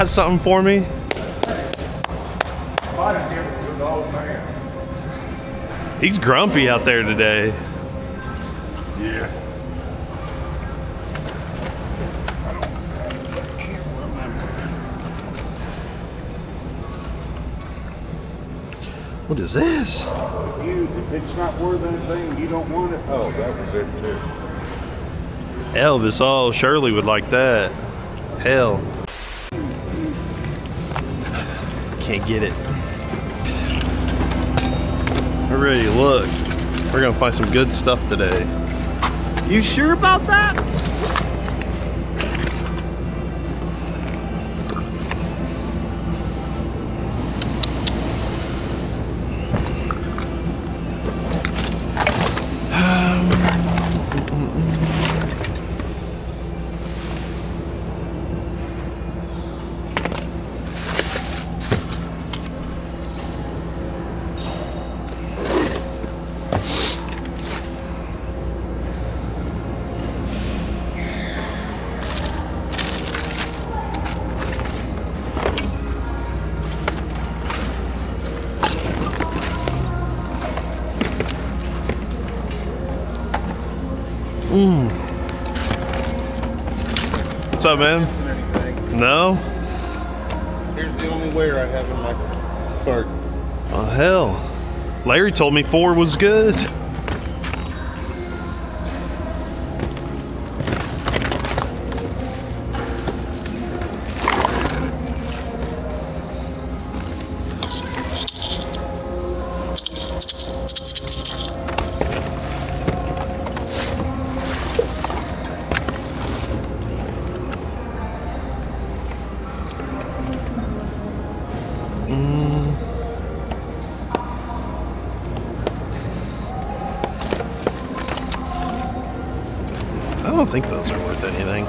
got something for me? He's grumpy out there today. Yeah. What is this? If it's not worth anything, you don't want it. Oh, that was it too. Elvis, oh, Shirley would like that. Hell. Can't get it. We're ready to look. We're gonna find some good stuff today. You sure about that? What's up, man? No? Here's the only wear I have in my cart. Oh, hell. Larry told me 4 was good. I don't think those are worth anything.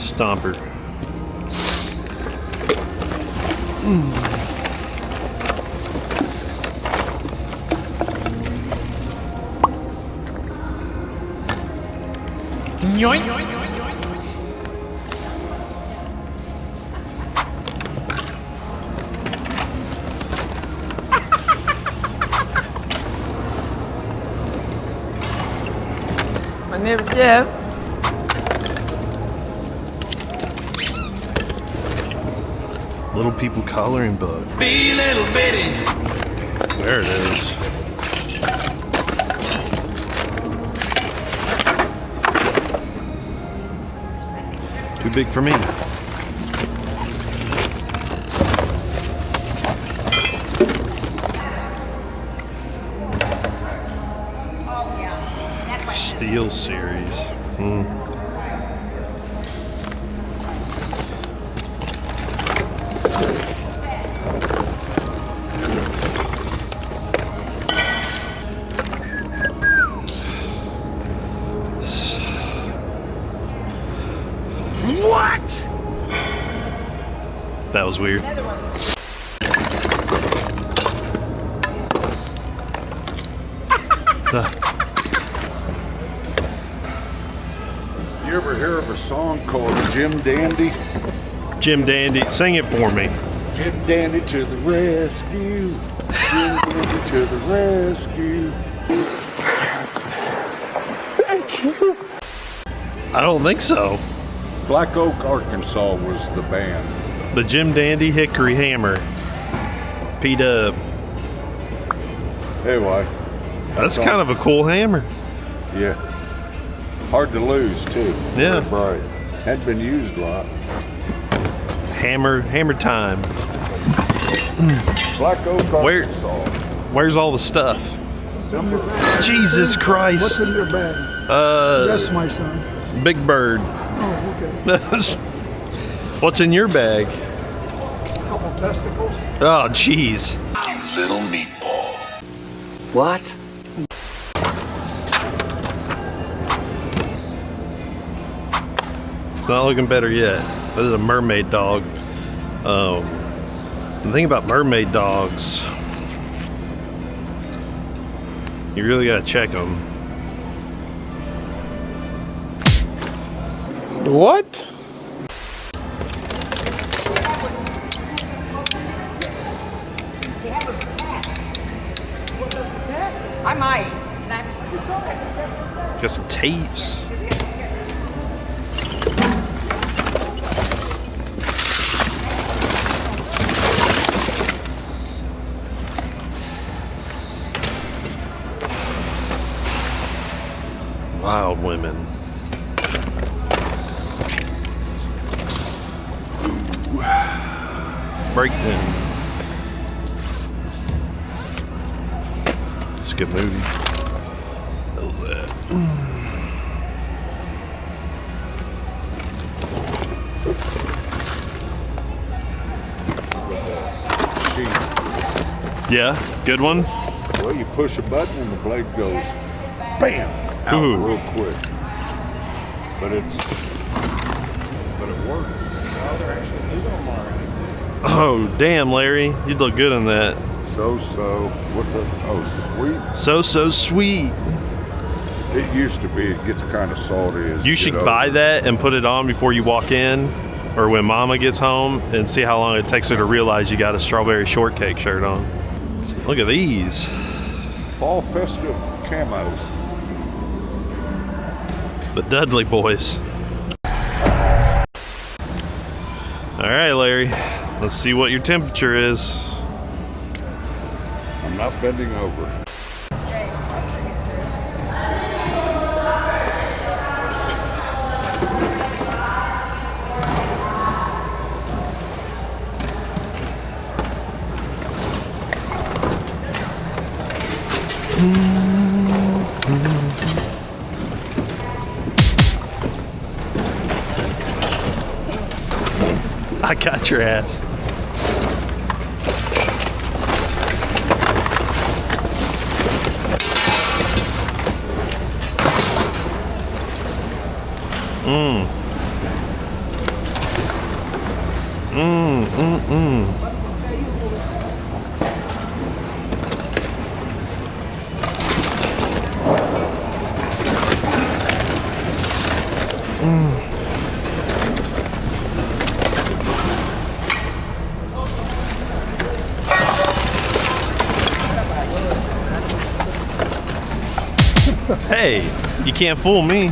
Stomper. Yoink. My name is Jeff. Little People Coloring Book. Be little bitty. There it is. Too big for me. Steel series. What? That was weird. You ever hear of a song called Jim Dandy? Jim Dandy, sing it for me. Jim Dandy to the rescue. Jim Dandy to the rescue. Thank you. I don't think so. Black Oak, Arkansas was the band. The Jim Dandy Hickory Hammer. P-Dub. Anyway. That's kind of a cool hammer. Yeah. Hard to lose too. Yeah. Very bright. Hadn't been used a lot. Hammer time. Black Oak, Where- Arkansas. Where's all the stuff? Jesus Christ. What's in your bag? That's my son. Big Bird. Oh, okay. What's in your bag? Couple testicles. Oh, jeez. You little meatball. What? It's not looking better yet. This is a mermaid dog. The thing about mermaid dogs, you really gotta check them. What? I might. Got some tapes. Wild women. Breakdown. It's a good movie. Oh, that. Yeah, good one. Well, you push a button and the blade goes bam out Ooh. real quick. But it works. No, they're actually moving them already. Oh, damn, Larry. You'd look good in that. So, what's that? Oh, sweet. So sweet. It used to be. It gets kind of salty. As You you should get buy older. that and put it on before you walk in or when mama gets home and see how long it takes her to realize you got a strawberry shortcake shirt on. Look at these. Fall festive camos. The Dudley boys. All right, Larry. Let's see what your temperature is. I'm not bending over. I got your ass. Hey, you can't fool me.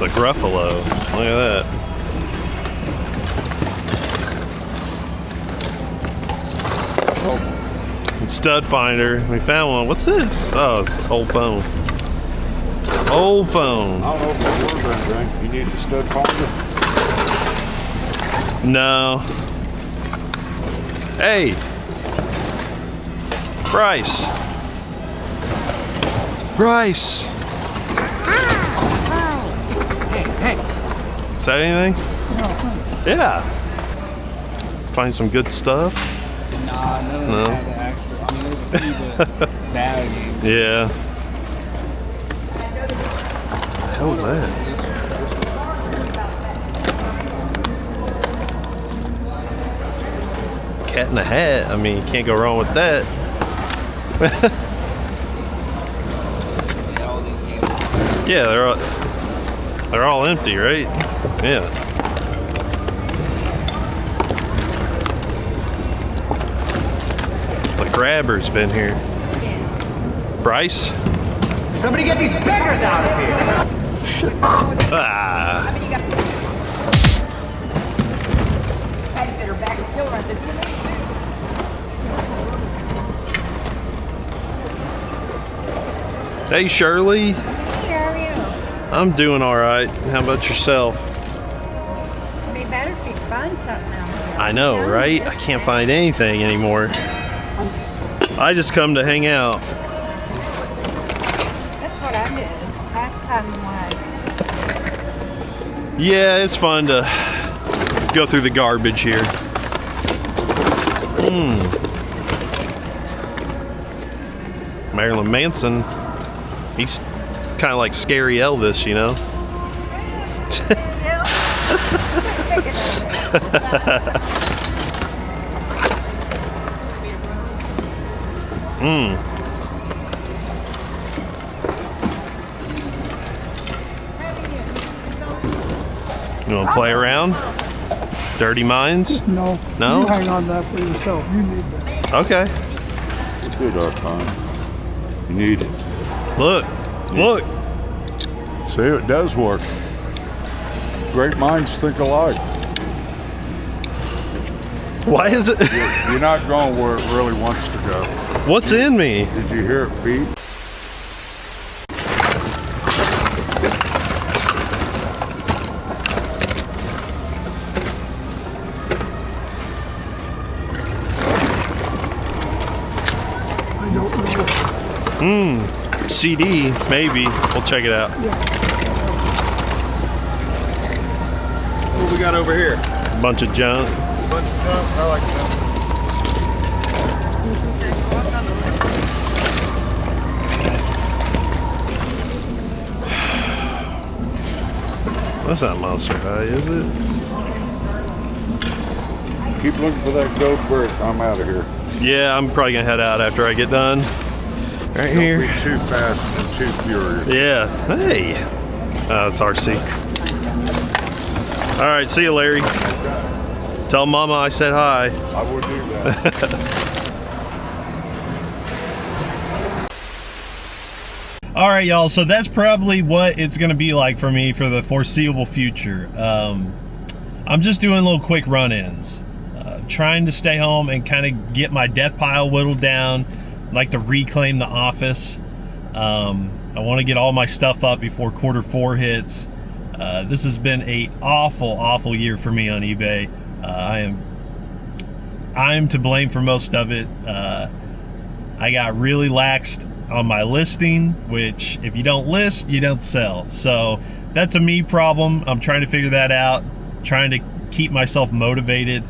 The Gruffalo. Look at that. And Stud Finder. We found one. What's this? Oh, it's old phone. Old phone. I don't know if it works or anything. You need the stud finder? No. Hey. Bryce. Bryce. Hey. Is that anything? Yeah. Find some good stuff. Nah, none of No. them had the extra. I mean, there's a few, but bad games. Yeah. What the hell's that? Cat in a hat. I mean, you can't go wrong with that. Yeah, all these games. Yeah, they're all empty, right? Yeah. The grabber's been here. Bryce? Somebody get these beggars out of here! Ah. Patty said her back's killing her. I said, Hey, Shirley. Hey, how are you? I'm doing all right. How about yourself? It'd be better if you could find something out here. I know, right? I can't find anything anymore. I just come to hang out. That's what I did last time was. Yeah, it's fun to go through the garbage here. Marilyn Manson, he's kind of like Scary Elvis, you know? You want to play around? Dirty Minds? No. No? You hang on that for yourself. You need that. Okay. Good, Archon. You need it. Look. Look. See, it does work. Great minds think alike. Why is it? You're not going where it really wants to go. What's in me? Did you hear it beep? I don't know. CD, maybe. We'll check it out. What we got over here? Bunch of junk. Bunch of junk. I like that. That's not Monster High, is it? Keep looking for that gold brick. I'm out of here. Yeah, I'm probably gonna head out after I get done. Right here. Don't be too fast and too furious. Yeah. Hey. It's RC. All right. See you, Larry. Tell Mama I said hi. I will do that. All right, y'all. So that's probably what it's going to be like for me for the foreseeable future. I'm just doing little quick run-ins, trying to stay home and kind of get my death pile whittled down. I'd like to reclaim the office. I want to get all my stuff up before quarter 4 hits. This has been a awful year for me on eBay. I am to blame for most of it. I got really laxed on my listing, which if you don't list, you don't sell. So that's a me problem. I'm trying to figure that out, trying to keep myself motivated.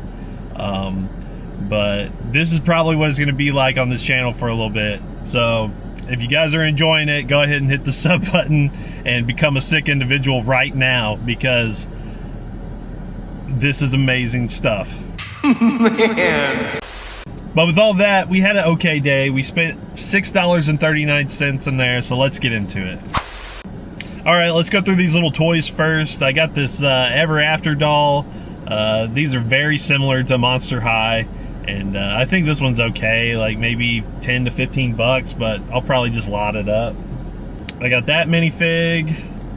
But this is probably what it's going to be like on this channel for a little bit. So if you guys are enjoying it, go ahead and hit the sub button and become a sick individual right now, because this is amazing stuff. Man. But with all that, we had an okay day. We spent $6.39 in there, so let's get into it. All right, let's go through these little toys first. I got this Ever After doll. These are very similar to Monster High, and I think this one's okay, like maybe 10 to 15 bucks, but I'll probably just lot it up. I got that minifig.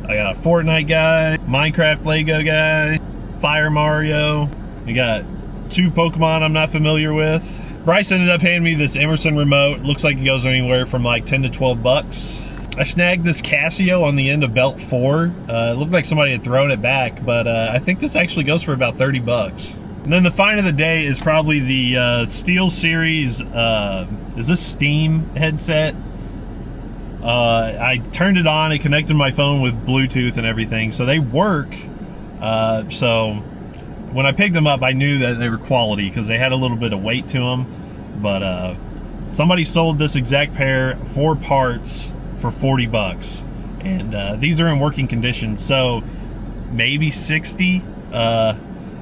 I got a Fortnite guy, Minecraft Lego guy, Fire Mario. We got 2 Pokemon I'm not familiar with. Bryce ended up handing me this Emerson remote. Looks like it goes anywhere from like 10 to 12 bucks. I snagged this Casio on the end of belt 4. It looked like somebody had thrown it back, but I think this actually goes for about 30 bucks. And then the find of the day is probably the SteelSeries, is this Steam headset? I turned it on, it connected my phone with Bluetooth and everything, so they work. So when I picked them up, I knew that they were quality because they had a little bit of weight to them. But somebody sold this exact pair, 4 parts, for 40 bucks. And these are in working condition, so maybe 60.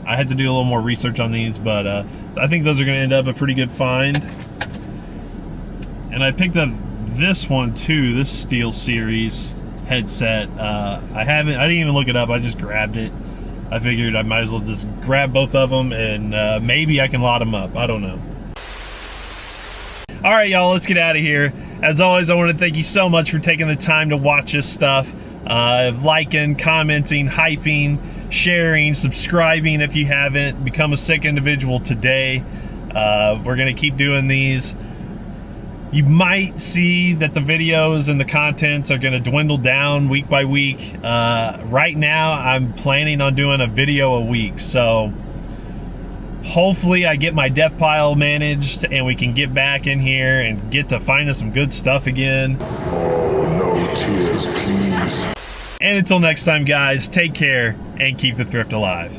I had to do a little more research on these, but I think those are going to end up a pretty good find. And I picked up this one too, this SteelSeries headset. I didn't even look it up, I just grabbed it. I figured I might as well just grab both of them, and maybe I can lot them up. I don't know. All right, y'all, let's get out of here. As always, I want to thank you so much for taking the time to watch this stuff. Liking, commenting, hyping, sharing, subscribing if you haven't. Become a sick individual today. We're going to keep doing these. You might see that the videos and the contents are going to dwindle down week by week. Right now, I'm planning on doing a video a week. So hopefully I get my death pile managed and we can get back in here and get to finding some good stuff again. Oh, no tears, please. And until next time, guys, take care and keep the thrift alive.